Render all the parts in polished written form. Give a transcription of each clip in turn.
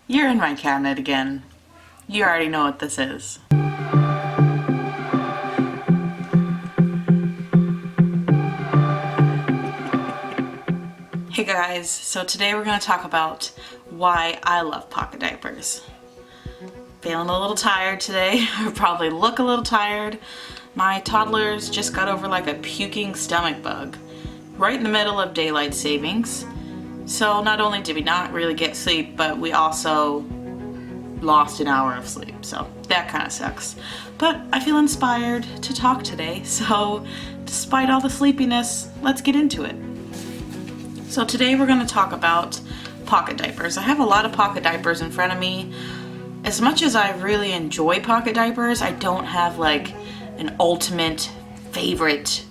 You're in my cabinet again. You already know what this is. Hey guys, so today we're going to talk about why I love pocket diapers. Feeling a little tired today. I probably look a little tired. My toddlers just got over like a puking stomach bug right in the middle of daylight savings. So not only did we not really get sleep, but we also lost an hour of sleep. So that kind of sucks. But I feel inspired to talk today. So despite all the sleepiness, let's get into it. So today we're going to talk about pocket diapers. I have a lot of pocket diapers in front of me. As much as I really enjoy pocket diapers, I don't have like an ultimate favorite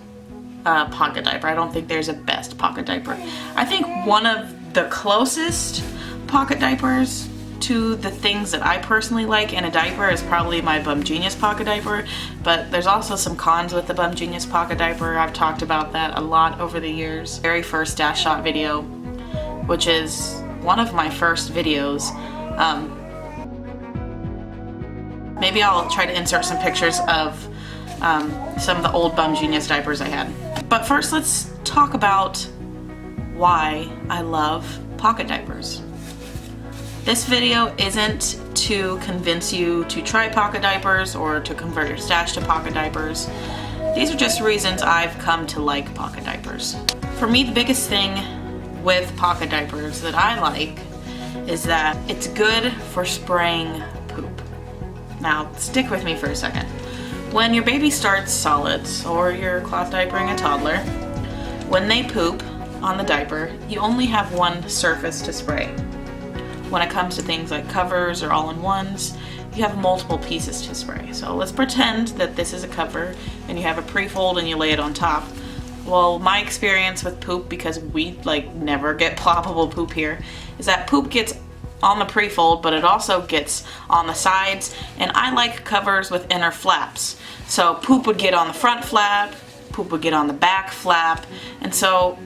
pocket diaper. I don't think there's a best pocket diaper. I think one of the closest pocket diapers to the things that I personally like in a diaper is probably my Bum Genius pocket diaper, but there's also some cons with the Bum Genius pocket diaper. I've talked about that a lot over the years. Very first dash shot video, which is one of my first videos. Maybe I'll try to insert some pictures of some of the old Bum Genius diapers I had. But first, let's talk about why I love pocket diapers. This video isn't to convince you to try pocket diapers or to convert your stash to pocket diapers. These are just reasons I've come to like pocket diapers. For me, the biggest thing with pocket diapers that I like is that it's good for spraying poop. Now, stick with me for a second. When your baby starts solids or you're cloth diapering a toddler, when they poop on the diaper, you only have one surface to spray. When it comes to things like covers or all-in-ones, you have multiple pieces to spray. So let's pretend that this is a cover and you have a pre-fold and you lay it on top. Well, my experience with poop, because we never get ploppable poop here, is that poop gets on the pre-fold, but it also gets on the sides, and I like covers with inner flaps. So poop would get on the front flap, poop would get on the back flap, and so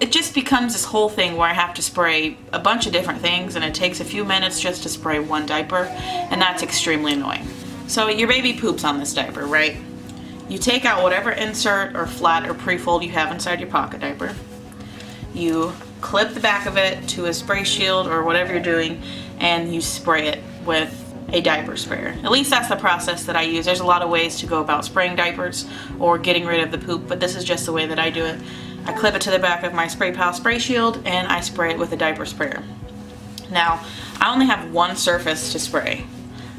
it just becomes this whole thing where I have to spray a bunch of different things, and it takes a few minutes just to spray one diaper, and that's extremely annoying. So your baby poops on this diaper, right? You take out whatever insert or flat or pre-fold you have inside your pocket diaper. You clip the back of it to a spray shield or whatever you're doing, and you spray it with a diaper sprayer. At least that's the process that I use. There's a lot of ways to go about spraying diapers or getting rid of the poop, but this is just the way that I do it. I clip it to the back of my Spray Pal spray shield and I spray it with a diaper sprayer. Now, I only have one surface to spray.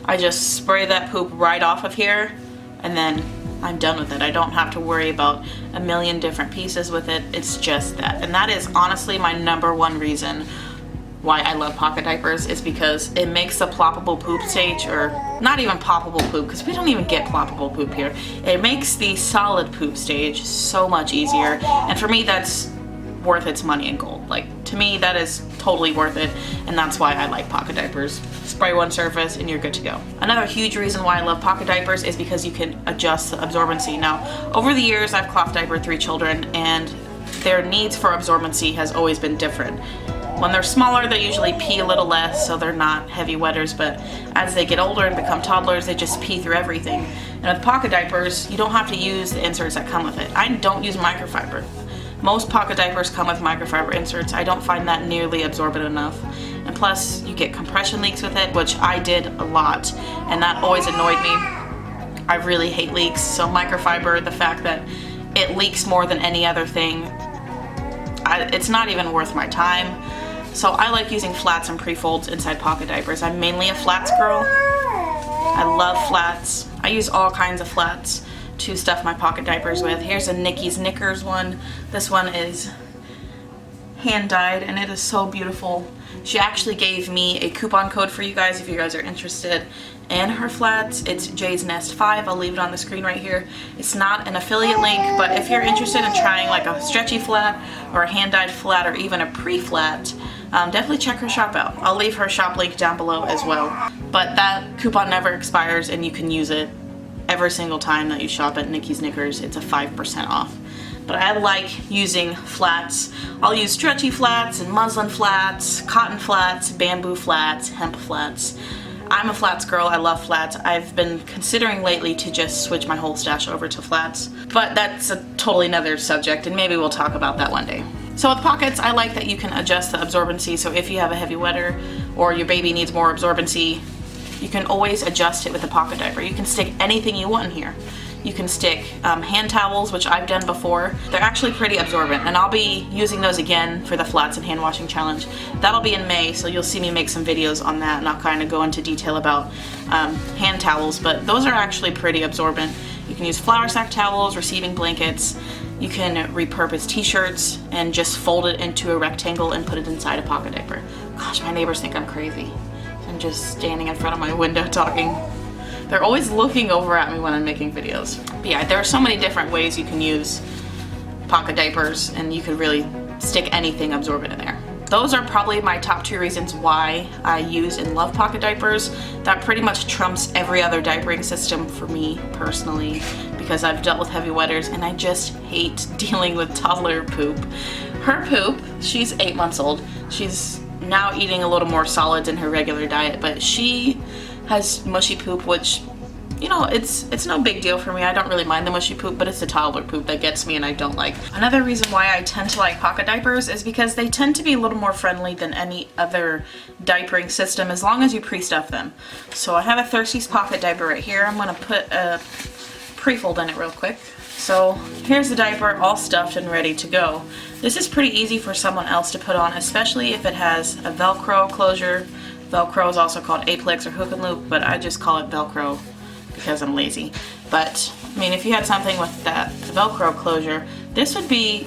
I just spray that poop right off of here and then I'm done with it. I don't have to worry about a million different pieces with it. It's just that. And that is honestly my number one reason why I love pocket diapers, is because it makes the ploppable poop stage, or not even poppable poop, because we don't even get ploppable poop here. It makes the solid poop stage so much easier. And for me, that's worth its money in gold. Like, to me, that is totally worth it, and that's why I like pocket diapers. Spray one surface and you're good to go. Another huge reason why I love pocket diapers is because you can adjust the absorbency. Now, over the years, I've cloth diapered 3 children, and their needs for absorbency has always been different. When they're smaller, they usually pee a little less, so they're not heavy wetters, but as they get older and become toddlers, they just pee through everything. And with pocket diapers, you don't have to use the inserts that come with it. I don't use microfiber. Most pocket diapers come with microfiber inserts. I don't find that nearly absorbent enough. And plus, you get compression leaks with it, which I did a lot, and that always annoyed me. I really hate leaks, so microfiber, the fact that it leaks more than any other thing, it's not even worth my time. So I like using flats and pre-folds inside pocket diapers. I'm mainly a flats girl. I love flats. I use all kinds of flats to stuff my pocket diapers with. Here's a Nikki's Knickers one. This one is hand dyed and it is so beautiful. She actually gave me a coupon code for you guys if you guys are interested in her flats. It's Jay's Nest 5. I'll leave it on the screen right here. It's not an affiliate link, but if you're interested in trying like a stretchy flat or a hand dyed flat or even a pre-flat, definitely check her shop out. I'll leave her shop link down below as well. But that coupon never expires and you can use it every single time that you shop at Nikki's Knickers. It's a 5% off. but I like using flats. I'll use stretchy flats and muslin flats, cotton flats, bamboo flats, hemp flats. I'm a flats girl, I love flats. I've been considering lately to just switch my whole stash over to flats, but that's a totally another subject and maybe we'll talk about that one day. So with pockets, I like that you can adjust the absorbency, so if you have a heavy wetter or your baby needs more absorbency, you can always adjust it with a pocket diaper. You can stick anything you want in here. You can stick hand towels, which I've done before. They're actually pretty absorbent, and I'll be using those again for the flats and hand washing challenge. That'll be in May, so you'll see me make some videos on that, and I'll kind of go into detail about hand towels, but those are actually pretty absorbent. You can use flour sack towels, receiving blankets. You can repurpose t-shirts and just fold it into a rectangle and put it inside a pocket diaper. Gosh, my neighbors think I'm crazy. I'm just standing in front of my window talking. They're always looking over at me when I'm making videos. But yeah, there are so many different ways you can use pocket diapers, and you could really stick anything absorbent in there. Those are probably my top 2 reasons why I use and love pocket diapers. That pretty much trumps every other diapering system for me personally, because I've dealt with heavy wetters and I just hate dealing with toddler poop. Her poop, she's 8 months old. She's now eating a little more solids in her regular diet, but she has mushy poop, which, you know, it's no big deal for me. I don't really mind the mushy poop, but it's the toddler poop that gets me and I don't like. Another reason why I tend to like pocket diapers is because they tend to be a little more friendly than any other diapering system as long as you pre-stuff them. So I have a Thirsties pocket diaper right here. I'm gonna put a pre-fold in it real quick. So here's the diaper all stuffed and ready to go. This is pretty easy for someone else to put on, especially if it has a Velcro closure. Velcro is also called Aplex or hook and loop, but I just call it Velcro because I'm lazy. But I mean, if you had something with that Velcro closure, this would be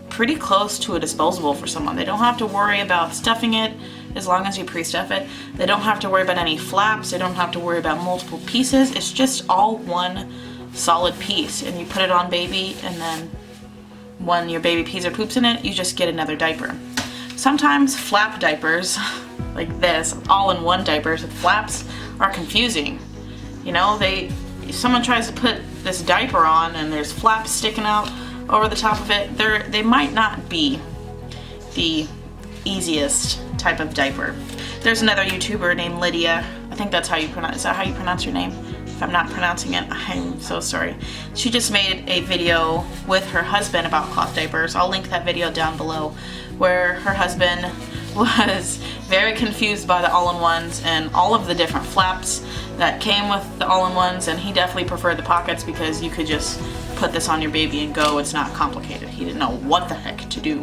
pretty close to a disposable for someone. They don't have to worry about stuffing it as long as you pre-stuff it. They don't have to worry about any flaps. They don't have to worry about multiple pieces. It's just all one solid piece, and you put it on baby, and then when your baby pees or poops in it, you just get another diaper. Sometimes flap diapers like this, all-in-one diapers with flaps, are confusing. You know, if someone tries to put this diaper on and there's flaps sticking out over the top of it, they might not be the easiest type of diaper. There's another YouTuber named Lydia. I think that's how you pronounce. Is that how you pronounce your name? If I'm not pronouncing it, I'm so sorry. She just made a video with her husband about cloth diapers. I'll link that video down below, where her husband was very confused by the all-in-ones and all of the different flaps that came with the all-in-ones, and he definitely preferred the pockets because you could just put this on your baby and go. It's not complicated. He didn't know what the heck to do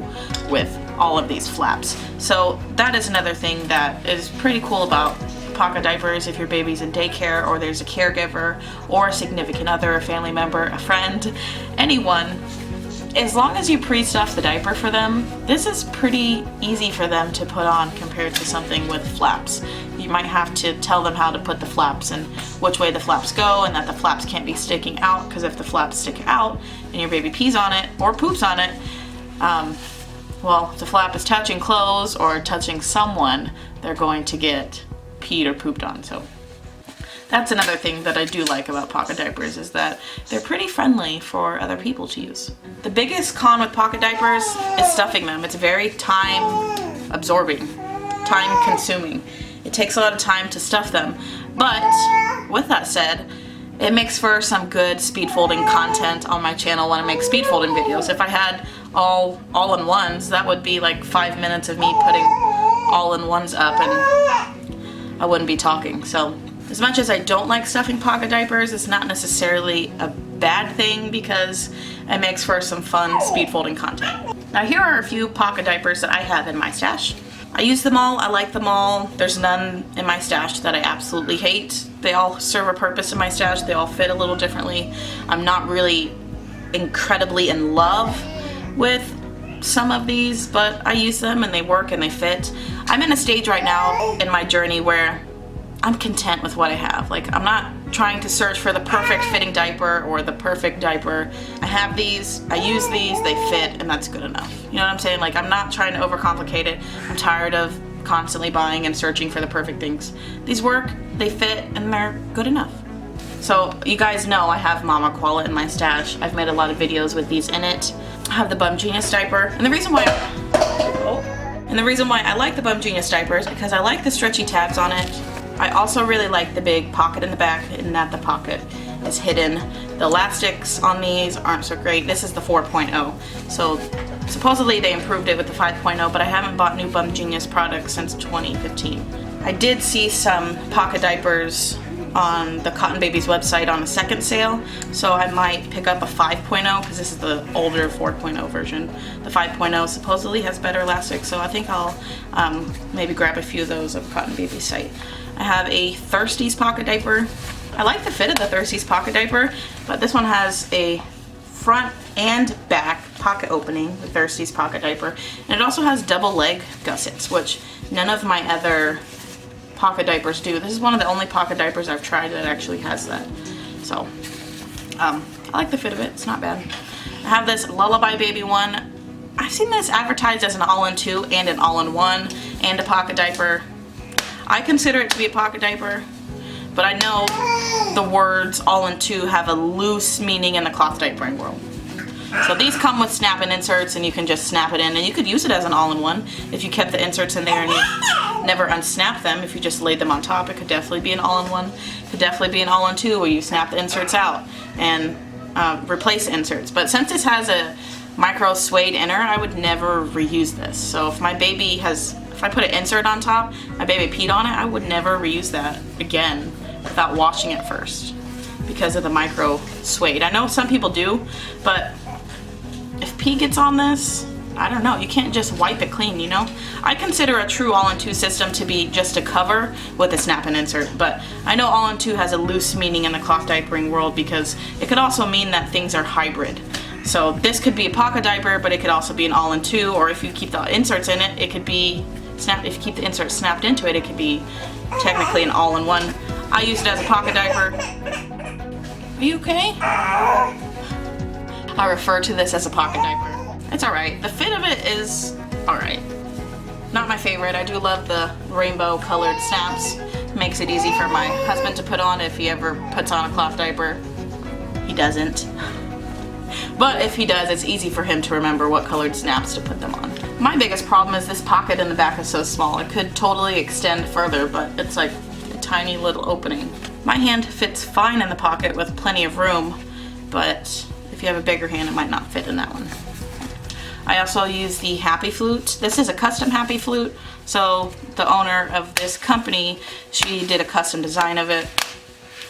with all of these flaps. So that is another thing that is pretty cool about pocket diapers. If your baby's in daycare or there's a caregiver or a significant other, a family member, a friend, anyone, as long as you pre-stuff the diaper for them, this is pretty easy for them to put on compared to something with flaps. You might have to tell them how to put the flaps and which way the flaps go, and that the flaps can't be sticking out, because if the flaps stick out and your baby pees on it or poops on it, well, if the flap is touching clothes or touching someone, they're going to get peed or pooped on. So that's another thing that I do like about pocket diapers, is that they're pretty friendly for other people to use. The biggest con with pocket diapers is stuffing them. It's very time absorbing, time consuming. It takes a lot of time to stuff them. But with that said, it makes for some good speed folding content on my channel when I make speed folding videos. If I had all-in-ones, that would be like 5 minutes of me putting all-in-ones up and I wouldn't be talking. So as much as I don't like stuffing pocket diapers, it's not necessarily a bad thing because it makes for some fun speed folding content. Now here are a few pocket diapers that I have in my stash. I use them all, I like them all. There's none in my stash that I absolutely hate. They all serve a purpose in my stash. They all fit a little differently. I'm not really incredibly in love with some of these, but I use them and they work and they fit. I'm in a stage right now in my journey where I'm content with what I have. Like, I'm not trying to search for the perfect fitting diaper or the perfect diaper. I have these, I use these, they fit, and that's good enough. You know what I'm saying? Like, I'm not trying to overcomplicate it. I'm tired of constantly buying and searching for the perfect things. These work, they fit, and they're good enough. So you guys know I have Mama Koala in my stash. I've made a lot of videos with these in it. I have the Bum Genius diaper, and the reason why I like the Bum Genius diaper is because I like the stretchy tabs on it. I also really like the big pocket in the back, and that the pocket is hidden. The elastics on these aren't so great. This is the 4.0, so supposedly they improved it with the 5.0, but I haven't bought new Bum Genius products since 2015. I did see some pocket diapers on the Cotton Babies website on a second sale, so I might pick up a 5.0 because this is the older 4.0 version. The 5.0 supposedly has better elastic, so I think I'll maybe grab a few of those at Cotton Babies site. I have a Thirsties pocket diaper. I like the fit of the Thirsties pocket diaper, but this one has a front and back pocket opening, the Thirsties pocket diaper, and it also has double leg gussets, which none of my other pocket diapers do. This is one of the only pocket diapers I've tried that actually has that. So, I like the fit of it. It's not bad. I have this Lullaby Baby one. I've seen this advertised as an all-in-two and an all-in-one and a pocket diaper. I consider it to be a pocket diaper, but I know the words all-in-two have a loose meaning in the cloth diapering world. So these come with snap-in inserts, and you can just snap it in, and you could use it as an all-in-one if you kept the inserts in there and you never unsnap them. If you just laid them on top, it could definitely be an all-in-one. It could definitely be an all-in-two where you snap the inserts out and replace inserts. But since this has a micro suede inner, I would never reuse this. So if my baby has, if I put an insert on top, my baby peed on it, I would never reuse that again without washing it first because of the micro suede. I know some people do, but if pee gets on this, I don't know, you can't just wipe it clean, you know? I consider a true all-in-two system to be just a cover with a snap-in insert, but I know all-in-two has a loose meaning in the cloth diapering world because it could also mean that things are hybrid. So this could be a pocket diaper, but it could also be an all-in-two, or if you keep the inserts in it, it could be if you keep the insert snapped into it, it could be technically an all-in-one. I use it as a pocket diaper. Are you okay? I refer to this as a pocket diaper. It's alright. The fit of it is alright. Not my favorite. I do love the rainbow colored snaps. Makes it easy for my husband to put on if he ever puts on a cloth diaper. He doesn't. But if he does, it's easy for him to remember what colored snaps to put them on. My biggest problem is this pocket in the back is so small. It could totally extend further, but it's like a tiny little opening. My hand fits fine in the pocket with plenty of room, but if you have a bigger hand, it might not fit in that one. I also use the Happy Flute. This is a custom Happy Flute, so the owner of this company, she did a custom design of it.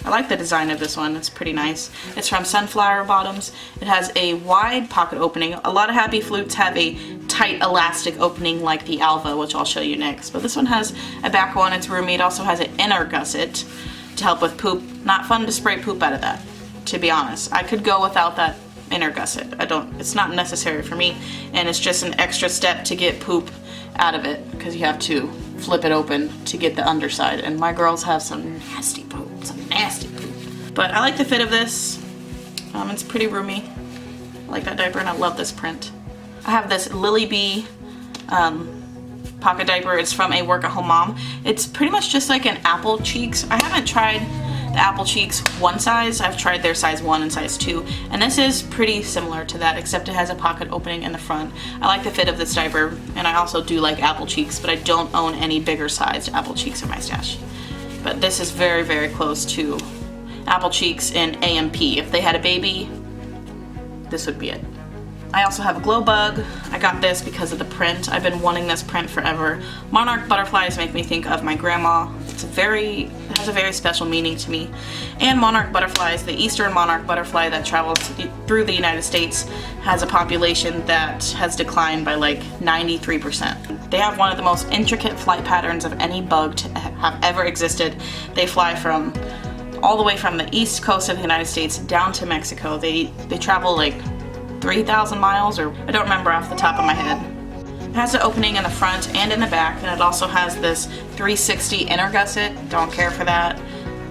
I like the design of this one, it's pretty nice. It's from Sunflower Bottoms. It has a wide pocket opening. A lot of Happy Flutes have a tight elastic opening like the Alva, which I'll show you next. But this one has a back one, it's roomy. It also has an inner gusset to help with poop. Not fun to spray poop out of that, to be honest. I could go without that inner gusset. It's not necessary for me, and it's just an extra step to get poop out of it because you have to flip it open to get the underside, and my girls have some nasty poop, But I like the fit of this. It's pretty roomy. I like that diaper, and I love this print. I have this Lily Bee pocket diaper. It's from a work-at-home mom. It's pretty much just like an Apple Cheeks. I haven't tried the Apple Cheeks one size. I've tried their size 1 and size 2, and this is pretty similar to that, except it has a pocket opening in the front. I like the fit of this diaper, and I also do like Apple Cheeks, but I don't own any bigger sized Apple Cheeks in my stash. But this is very, very close to Apple Cheeks and AMP. If they had a baby, this would be it. I also have a glow bug. I got this because of the print. I've been wanting this print forever. Monarch butterflies make me think of my grandma. It has a very special meaning to me. And monarch butterflies, the eastern monarch butterfly that travels through the United States, has a population that has declined by like 93%. They have one of the most intricate flight patterns of any bug to have ever existed. They fly from all the way from the east coast of the United States down to Mexico. They travel like 3,000 miles, or I don't remember off the top of my head. It has an opening in the front and in the back, and it also has this 360 inner gusset. Don't care for that.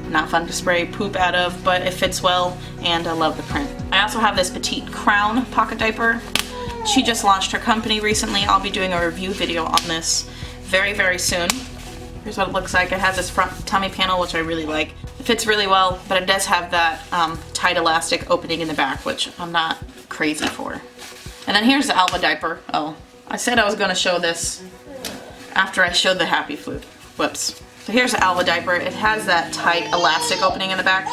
Not fun to spray poop out of, but it fits well, and I love the print. I also have this Petite Crown pocket diaper. She just launched her company recently. I'll be doing a review video on this very, very soon. Here's what it looks like. It has this front tummy panel, which I really like. It fits really well, but it does have that tight elastic opening in the back, which I'm not crazy for. And then here's the Alva diaper. Oh, I said I was going to show this after I showed the Happy Flute. Whoops. So here's the Alva diaper. It has that tight elastic opening in the back,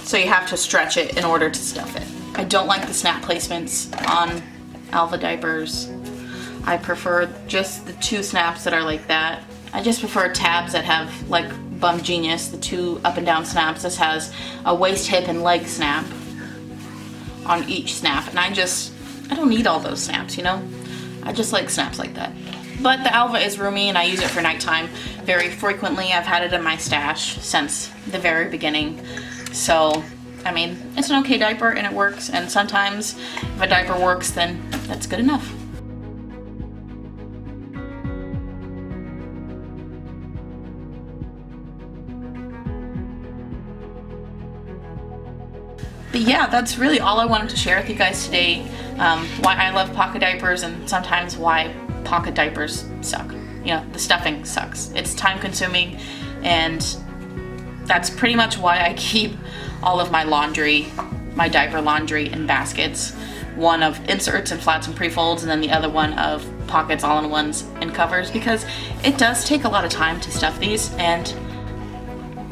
so you have to stretch it in order to stuff it. I don't like the snap placements on Alva diapers. I prefer just the 2 snaps that are like that. I just prefer tabs that have, like Bum Genius, the 2 up and down snaps. This has a waist, hip, and leg snap on each snap, and I don't need all those snaps, you know? I just like snaps like that. But the Alva is roomy, and I use it for nighttime very frequently. I've had it in my stash since the very beginning. So, I mean, it's an okay diaper, and it works, and sometimes if a diaper works, then that's good enough. But yeah, that's really all I wanted to share with you guys today. Why I love pocket diapers, and sometimes why pocket diapers suck. You know, the stuffing sucks. It's time consuming, and that's pretty much why I keep all of my laundry, my diaper laundry, in baskets. One of inserts and flats and pre-folds, and then the other one of pockets, all-in-ones, and covers, because it does take a lot of time to stuff these, and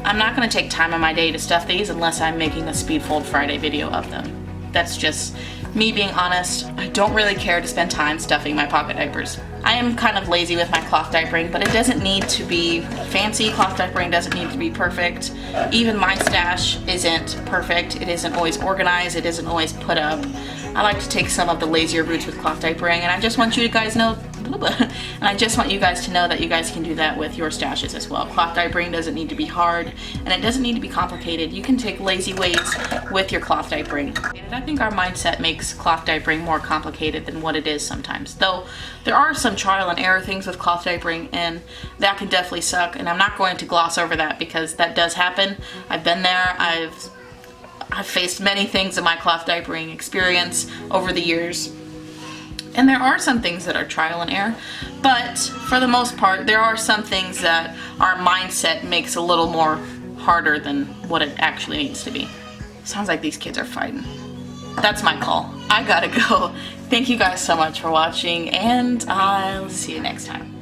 I'm not going to take time on my day to stuff these unless I'm making a Speed Fold Friday video of them. That's just me being honest. I don't really care to spend time stuffing my pocket diapers. I am kind of lazy with my cloth diapering, but it doesn't need to be fancy. Cloth diapering doesn't need to be perfect. Even my stash isn't perfect. It isn't always organized. It isn't always put up. I like to take some of the lazier routes with cloth diapering, and I just want you guys know and I just want you guys to know that you guys can do that with your stashes as well. Cloth diapering doesn't need to be hard, and it doesn't need to be complicated. You can take lazy ways with your cloth diapering. And I think our mindset makes cloth diapering more complicated than what it is sometimes. Though there are some trial and error things with cloth diapering, and that can definitely suck, and I'm not going to gloss over that because that does happen. I've been there. I've faced many things in my cloth diapering experience over the years. And there are some things that are trial and error, but for the most part, there are some things that our mindset makes a little more harder than what it actually needs to be. Sounds like these kids are fighting. That's my call. I gotta go. Thank you guys so much for watching, and I'll see you next time.